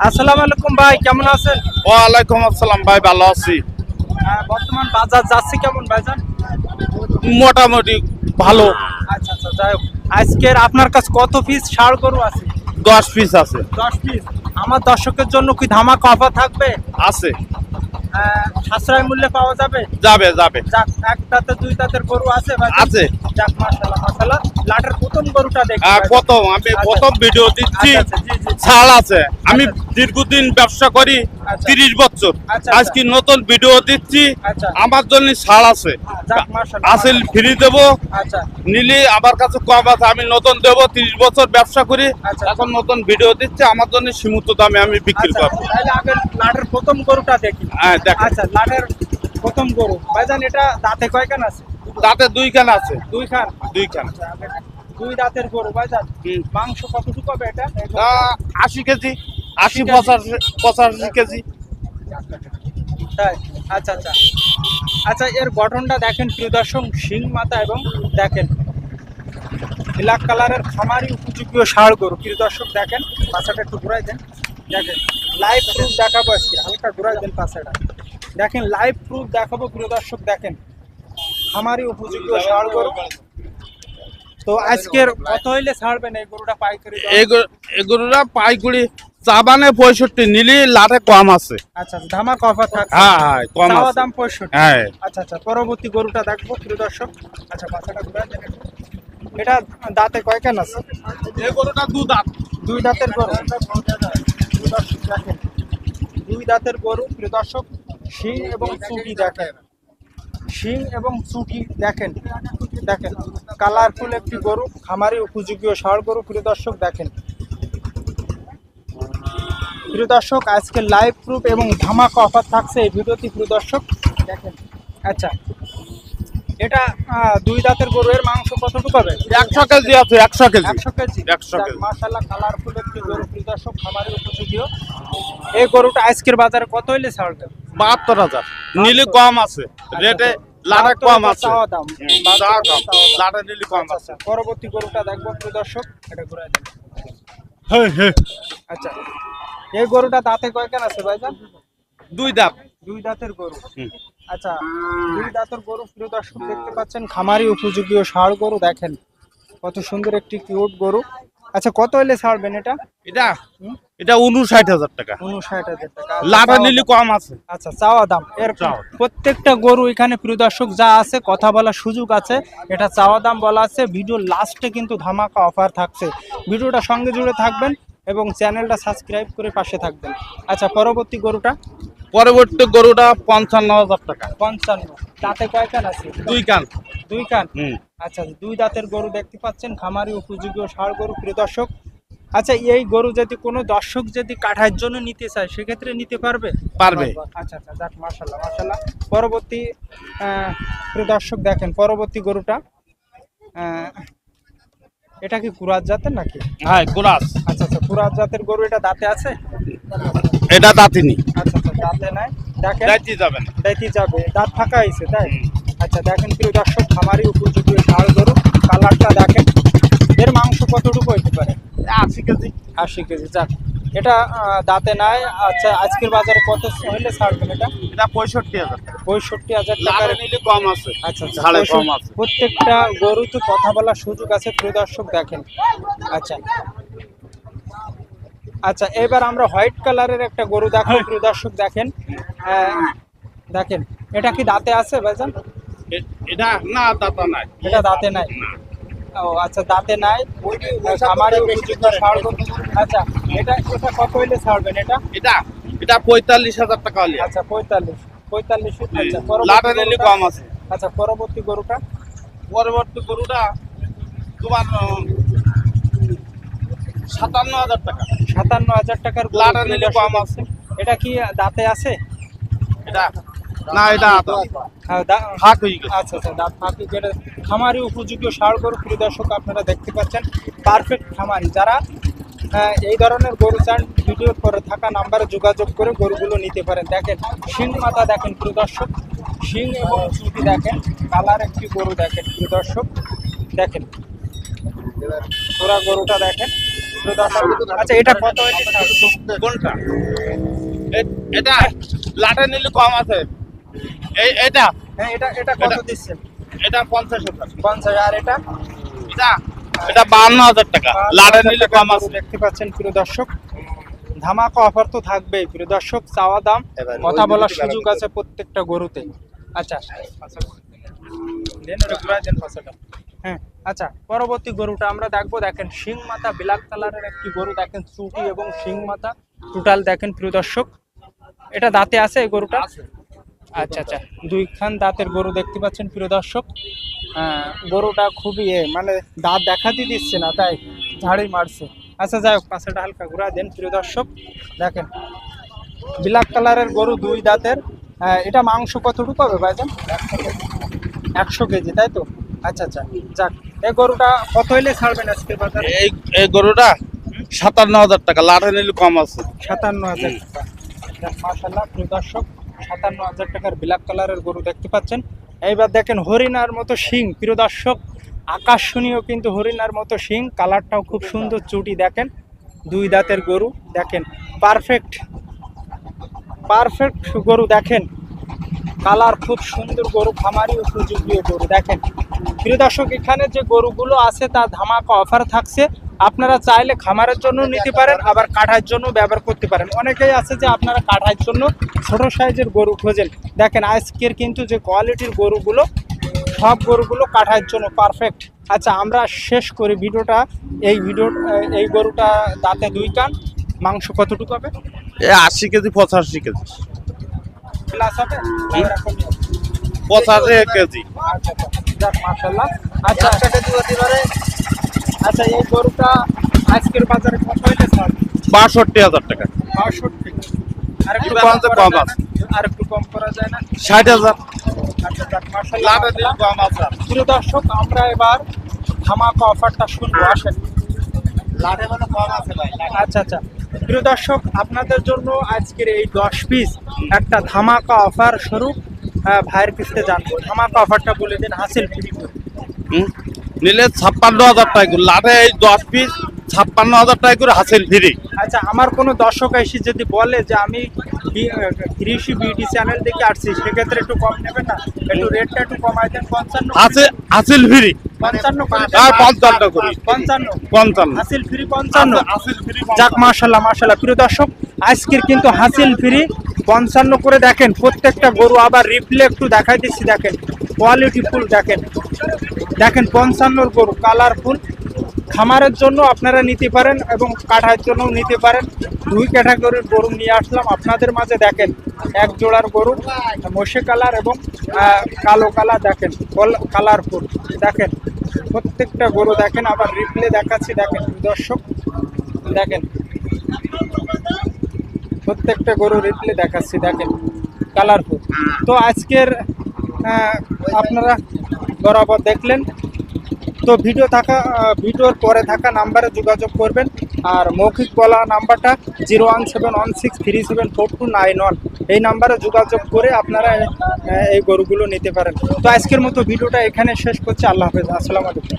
আসসালামু আলাইকুম ভাই, কেমন আছেন? ওয়ালাইকুম আসসালাম ভাই, ভালো আছি। বর্তমান বাজার যাচ্ছে কেমন ভাইজান? মোটামুটি ভালো। আচ্ছা আচ্ছা, যাই হোক, আজকের আপনার কাছে কত পিস ষাঁড় গরু আছে? 10 পিস আছে। 10 পিস। আমার দর্শকের জন্য কি ধামাকা অফার থাকবে? আছে, সাশ্রয় মূল্যে পাওয়া যাবে? যাবে যাবে। যাক, এক দাঁতের দুই দাঁতের গরু আছে ভাই? আছে। যাক, মাশাআল্লাহ মাশাআল্লাহ। লাটের প্রথম গরুটা দেখি ভাই। প্রথম আমি আচ্ছা, প্রথম ভিডিও দিচ্ছি। আচ্ছা, জি, জি। ছাড় আছে। আমি আচ্ছা। দীর্ঘদিন ব্যবসা করি, আচ্ছা। 30 বছর। আচ্ছা, আজকে নতুন ভিডিও দিচ্ছি, আচ্ছা। আমার জন্য ছাড় আছে। যাক, মাশাআল্লাহ। আসল ফ্রি দেব, আচ্ছা নিলে আমার কাছে কম আছে। আমি নতুন দেব, 30 বছর ব্যবসা করি, আচ্ছা। এখন নতুন ভিডিও দিচ্ছি, আমার জন্য সীমিত দামে আমি বিক্রি আচ্ছা, করবো। তাহলে আগে লাটের প্রথম গরুটা দেখি। হ্যাঁ, দেখেন। আচ্ছা, লাটের প্রথম গরু ভাইজান, এটা দাঁতে কয়খান আছে? দাঁতে 2 খান আছে। 2 খান। 2 খান। দুই দাঁতের গরু ভাইজান। হুম। মাংস কতটুকু হবে এটা? 80 কেজি, 80-85 কেজি। তাই? আচ্ছা আচ্ছা আচ্ছা, এর গঠনটা দেখেন প্রিয় দর্শক, শিং মাথা এবং দেখেন ব্ল্যাক কালারের খামারি উপযোগী ষাঁড় গরু। প্রিয় দর্শক দেখেন, পাছাটা একটু ঘুরাই দেন। দেখেন লাইভ প্রুফ দেখাবো আজকে, হালকা ঘুরাই দেন পাছাটা। দেখেন লাইভ প্রুফ দেখাবো প্রিয় দর্শক, দেখেন খামারি উপযোগী ষাঁড় গরু। তো আজকের কত হইলে ছাড়বেন এই গরুটা পাইকারি দাম? এগুলোরা পাইকুড়ি চাবানে 65, নিলি লাটে কম আছে। আচ্ছা, ধামাকা অফার থাকছে। হ্যাঁ হ্যাঁ, কম চাওয়া আছে। দাম 65। হ্যাঁ। আচ্ছা আচ্ছা, পরবর্তী গরুটা দেখবো প্রিয় দর্শক। আচ্ছা, মাথাটা ঘুরাই দেন একটু। এটা দাঁতে কয়খান আছে? এই গরুটা 2 দাঁত। 2 দাঁতের গরু। প্রিয় দর্শক দেখেন, 2 দাঁতের গরু প্রিয় দর্শক। শিং এবং চুটি দেখেন, শিং এবং চুটি দেখেন। দেখেন কালারফুল একটি গরু, খামারি উপযোগী ষাঁড় গরু প্রিয় দর্শক দেখেন। প্রিয় দর্শক, আজকে লাইভ প্রুফ এবং ধামাকা অফার থাকছে এই ভিডিওতে প্রিয় দর্শক দেখেন। আচ্ছা, এটা 2 দাঁতের গরু, এর মাংস কতটুকু হবে? 100 কেজি আছে। 100 কেজি। 100 কেজি। 100 কেজি। মাশাআল্লাহ, কালারফুল একটি গরু প্রিয় দর্শক, খামারের উপযোগী। এই গরুটা আজকের বাজারে কত হইলে ছাড়বে? 72,000, নিলে কম আছে। রেটে লাটে কম আছে। চাওয়া দাম। লাটে নিলে কম আছে। পরবর্তী গরুটা দেখবো প্রিয় দর্শক, এটা ঘুরাই দেন। হ্যাঁ হ্যাঁ। আচ্ছা, এই গরুটা দাঁতে কয়খান আছে ভাইজান? 2 দাঁত। 2 দাঁতের গরু। হুম। আচ্ছা, 2 দাঁতের গরু প্রিয় দর্শক দেখতে পাচ্ছেন, খামারি উপযোগী ষাঁড় গরু দেখেন কত সুন্দর একটি কিউট গরু। আচ্ছা, কত হইলে ছাড়বেন এটা? এটা 59,000 টাকা। 59,000 টাকা। লাটে নিলে কম আছে। আচ্ছা, চাওয়া দাম। এর চাওয়া। প্রত্যেকটা গরু এখানে প্রিয় দর্শক যা আছে, কথা বলার সুযোগ আছে। এটা চাওয়া দাম বলা আছে। ভিডিও লাস্টে কিন্তু ধামাকা অফার থাকছে। ভিডিওটা সঙ্গে জুড়ে থাকবেন এবং চ্যানেলটা সাবস্ক্রাইব করে পাশে থাকবেন। আচ্ছা, পরবর্তী গরুটা? পরবর্তী গরুটা 55,000 টাকা। 55। দাঁতে কয়খান আছে? 2 কান। 2 কান। হুম। আচ্ছা, 2 দাঁতের গরু দেখতে পাচ্ছেন, খামারি উপযোগী ষাঁড় গরু প্রিয় দর্শক। আচ্ছা, এই গরু যদি কোনো দর্শক যদি কাঠার জন্য নিতে চায় সেক্ষেত্রে নিতে পারবে? পারবে। আচ্ছা আচ্ছা, যাক, মাশাআল্লাহ মাশাআল্লাহ। পরবর্তী প্রিয় দর্শক দেখেন, পরবর্তী গরুটা এটা কি কুরাত জাতের নাকি? হ্যাঁ, কুরাস। আচ্ছা আচ্ছা, কুরাত জাতের গরু। এটা দাঁতে আছে? এটা দাঁতিনি। আচ্ছা আচ্ছা, দাঁতে নাই। দেখেন দাঁতি যাবে না। দাঁতি যাবে, দাঁত ফাঁকা হয়েছে তাই? আচ্ছা, দেখেন প্রিয় দর্শক, খামারি উপযোগী ষাঁড় গরু। কালারটা দেখেন। এর মাংস কতটুকু হইতে পারে? 80 কেজি। 80 কেজি। যাক, এটা দাঁতে নাই। আচ্ছা, আজকের বাজারে কত হইলে ছাড়বেন এটা? এটা 65,000 টাকা। 65,000 টাকার। লাটে নিলে কম আছে। আচ্ছা আচ্ছা, ঝাড়ে কম আছে। প্রত্যেকটা গরুতে কথা বলার সুযোগ আছে প্রিয় দর্শক দেখেন। আচ্ছা আচ্ছা, এবার আমরা হোয়াইট কালারের একটা গরু দেখো প্রিয় দর্শক দেখেন। দেখেন, এটা কি দাঁতে আছে ভাইজান? এটা না, দাঁতা নাই। এটা দাঁতে নাই। ও আচ্ছা, দাঁতে নাই। খামারে উপযোগী ষাঁড় গরু। আচ্ছা, এটা কত হইলে ছাড়বেন এটা? এটা 45,000 টাকা হলে। আচ্ছা, 45। আচ্ছা, লাটে নিলে কম আছে। আচ্ছা, পরবর্তী গরুটা? পরবর্তী গরুটা তোমার 57,000 টাকা। 57,000 টাকার গরু। লাটে নিলে কম আছে। এটা কি দাঁতে আছে? এটা না, এটা হ্যাঁ, ফাঁক হয়ে গেছে। আচ্ছা আচ্ছা, দাঁত ফাঁকি। যেটা খামারি উপযোগী ষাঁড় গরু প্রিয় দর্শক আপনারা দেখতে পাচ্ছেন, পারফেক্ট খামারি। যারা এই ধরনের গরু চান, ভিডিও করে থাকা নাম্বারে যোগাযোগ করে গরুগুলো নিতে পারেন। দেখেন শিং মাথা দেখেন প্রিয় দর্শক, শিং এবং চুটি দেখেন, কালার একটি গরু দেখেন প্রিয় দর্শক দেখেন। পুরা গরুটা দেখেন। প্রিয় দর্শক। আচ্ছা এটা কত হলে ছাড়বে? কোনটা এটা লাটে নিলে কম আছে এটা হ্যাঁ এটা এটা কত এটা- দিচ্ছেন? এটা 50,000 50, আর এটা এটা 52,000 টাকা লাটে নিলে কম আছে দেখতে পাচ্ছেন প্রিয় দর্শক, ধামাকা অফার তো থাকবেই প্রিয় দর্শক, চাওয়া দাম কথা বলার সুযোগ আছে প্রত্যেকটা গরুতে। আচ্ছা দেন ওটা ঘুরায় দেন পাশাটা। হ্যাঁ আচ্ছা পরবর্তী গরুটা আমরা দেখবো, দেখেন শিং মাথা ব্ল্যাক কালারের একটি গরু, দেখেন চুটি এবং শিং মাথা টোটাল দেখেন প্রিয় দর্শক। এটা দাঁতে আছে এই গরুটা? আচ্ছা আচ্ছা, দুইখান দাঁতের গরু দেখতে পাচ্ছেন প্রিয় দর্শক। গরুটা খুবই মানে দাঁত দেখাতে দিচ্ছে না, তাই ঝাড়ি মারছে। আচ্ছা যাই হোক, পাশাটা হালকা ঘুরা দেন প্রিয় দর্শক। দেখেন ব্ল্যাক কালারের গরু, দুই দাঁতের। এটা মাংস কতটুকু হবে ভাইজান? 100 কেজি, তাই তো? আচ্ছা আচ্ছা, যাক এই গরুটা কত হইলে ছাড়বেন আজকে বাজারে? এই গরুটা 57,000 টাকা লাটে নিলে কম আছে 57,000 টাকা। মাশাআল্লাহ প্রিয় দর্শক, 57,000 টাকার ব্ল্যাক কালারের গরু দেখতে পাচ্ছেন। এইবার দেখেন হরিণার মতো শিং প্রিয় দর্শক, আকর্ষণীয় কিন্তু হরিণার মতো শিং, কালারটাও খুব সুন্দর, চুটি দেখেন, দুই দাঁতের গরু দেখেন, পারফেক্ট পারফেক্ট গরু দেখেন, কালার খুব সুন্দর গরু, খামারি উপযোগী গরু দেখেন প্রিয় দর্শক। এখানে যে গরুগুলো আছে তা ধামাকা অফার থাকছে, আপনারা চাইলে খামারের জন্য নিতে পারেন, আবার কাঠার জন্য ব্যবহার করতে পারেন। অনেকেই আছে যে আপনারা কাঠার জন্য ছোট সাইজের গরু খোঁজেন, দেখেন আজকের কিন্তু যে কোয়ালিটির গরুগুলো, সব গরুগুলো কাঠার জন্য পারফেক্ট। আচ্ছা আমরা শেষ করি ভিডিওটা, এই গরুটা দাঁতে দুই কান, মাংস কতটুকু হবে? 80 কেজি 85 কেজি প্লাস হবে? 85 কেজি আচ্ছা আচ্ছা, যাক মাশাআল্লাহ। আচ্ছা আচ্ছা এই গরুটা আজকের বাজারে কত হইলে ছাড়বে? 62,000 টাকা 62। আর একটু একটু কম কম তো করা কম যায় আছে। না? আর একটু কম করা যায় না? 60,000 আচ্ছা যাক মাশাআল্লাহ। লাটে নিলে কম আছে প্রিয় দর্শক, আমরা এবার ধামাকা অফারটা শুনবো, আসেন। লাটে মানে কম আছে ভাই আচ্ছা আচ্ছা প্রিয় দর্শক, আপনাদের জন্য আজকের এই 10 পিস একটা ধামাকা অফার স্বরূপ ভাইয়ের পিসতে জানবো। ধামাকা অফারটা বলে দিন, হাসিল ফ্রি করে। নিলে 56,000 টাকা করে লাটে এই 10 পিস 56,000 টাকা করে হাসিল ফ্রি আচ্ছা আমার কোনো দর্শক এসে যদি বলে যে আমি কৃষি বিডি চ্যানেল থেকে আসছি, সেক্ষেত্রে একটু কম নেবেন না? একটু রেটটা একটু কমাই দেন, 55 হাসিল ফ্রি 55 করে দেন। আর 55 করি 55 হাসিল ফ্রি 55। হাসিল ফ্রি যাক মাশাআল্লাহ মাশাআল্লাহ প্রিয় দর্শক, আজকের কিন্তু হাসিল ফ্রি 55 করে। দেখেন প্রত্যেকটা গরু, আবার রিপ্লে একটু দেখাই দিচ্ছি, দেখেন কোয়ালিটি ফুল, দেখেন 55 গরু কালারফুল। খামারের জন্য আপনারা নিতে পারেন এবং কাঠার জন্য নিতে পারেন। দুই ক্যাটাগরির গরু নিয়ে আসলাম আপনাদের মাঝে। দেখেন এক জোড়ার গরু, মশে কালার এবং কালো কালার, দেখেন কালারফুল। দেখেন প্রত্যেকটা গরু দেখেন, আবার রিপ্লে দেখাচ্ছি, দেখেন দর্শক, দেখেন প্রত্যেকটা গরু রিপ্লে দেখাচ্ছি, দেখেন কালারফুল। তো আজকের আপনারা বরাবর দেখলেন। তো ভিডিওর পরে থাকা নাম্বারে যোগাযোগ করবেন, আর মৌখিক বলা নাম্বারটা 01716374291, এই নাম্বারে যোগাযোগ করে আপনারা এই গরুগুলো নিতে পারেন। তো আজকের মতো ভিডিওটা এখানে শেষ করছি। আল্লাহ হাফেজ, আসসালামু আলাইকুম।